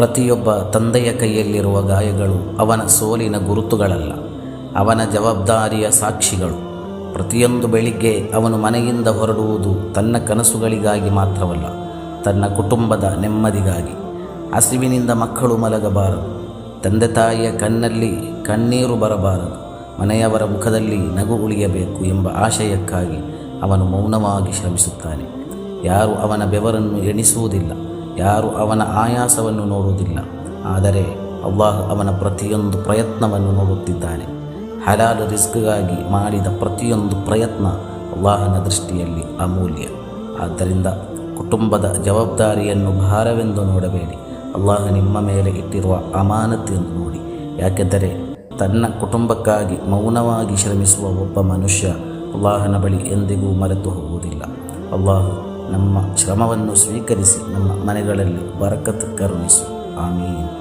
ಪ್ರತಿಯೊಬ್ಬ ತಂದೆಯ ಕೈಯಲ್ಲಿರುವ ಗಾಯಗಳು ಅವನ ಸೋಲಿನ ಗುರುತುಗಳಲ್ಲ, ಅವನ ಜವಾಬ್ದಾರಿಯ ಸಾಕ್ಷಿಗಳು. ಪ್ರತಿಯೊಂದು ಬೆಳಿಗ್ಗೆ ಅವನು ಮನೆಯಿಂದ ಹೊರಡುವುದು ತನ್ನ ಕನಸುಗಳಿಗಾಗಿ ಮಾತ್ರವಲ್ಲ, ತನ್ನ ಕುಟುಂಬದ ನೆಮ್ಮದಿಗಾಗಿ. ಹಸಿವಿನಿಂದ ಮಕ್ಕಳು ಮಲಗಬಾರದು, ತಂದೆ ತಾಯಿಯ ಕಣ್ಣಲ್ಲಿ ಕಣ್ಣೀರು ಬರಬಾರದು, ಮನೆಯವರ ಮುಖದಲ್ಲಿ ನಗು ಉಳಿಯಬೇಕು ಎಂಬ ಆಶಯಕ್ಕಾಗಿ ಅವನು ಮೌನವಾಗಿ ಶ್ರಮಿಸುತ್ತಾನೆ. ಯಾರು ಅವನ ಬೆವರನ್ನು ಎಣಿಸುವುದಿಲ್ಲ, ಯಾರು ಅವನ ಆಯಾಸವನ್ನು ನೋಡುವುದಿಲ್ಲ. ಆದರೆ ಅಲ್ಲಾಹ್ ಅವನ ಪ್ರತಿಯೊಂದು ಪ್ರಯತ್ನವನ್ನು ನೋಡುತ್ತಿದ್ದಾನೆ. ಹಲಾಲ್ ರಿಸ್ಕ್ಗಾಗಿ ಮಾಡಿದ ಪ್ರತಿಯೊಂದು ಪ್ರಯತ್ನ ಅಲ್ಲಾಹನ ದೃಷ್ಟಿಯಲ್ಲಿ ಅಮೂಲ್ಯ. ಆದ್ದರಿಂದ ಕುಟುಂಬದ ಜವಾಬ್ದಾರಿಯನ್ನು ಭಾರವೆಂದು ನೋಡಬೇಡಿ, ಅಲ್ಲಾಹ ನಿಮ್ಮ ಮೇಲೆ ಇಟ್ಟಿರುವ ಅಮಾನತ್ ಎಂದು ನೋಡಿ. ಯಾಕೆಂದರೆ ತನ್ನ ಕುಟುಂಬಕ್ಕಾಗಿ ಮೌನವಾಗಿ ಶ್ರಮಿಸುವ ಒಬ್ಬ ಮನುಷ್ಯ ಅಲ್ಲಾಹನ ಬಳಿ ಎಂದಿಗೂ ಮರೆತು ಹೋಗುವುದಿಲ್ಲ. ಅಲ್ಲಾಹ್ ನಮ್ಮ ಶ್ರಮವನ್ನು ಸ್ವೀಕರಿಸಿ ನಮ್ಮ ಮನೆಗಳಲ್ಲಿ ಬರಕತ್ ಕರುಣಿಸು. ಆಮೀನ್.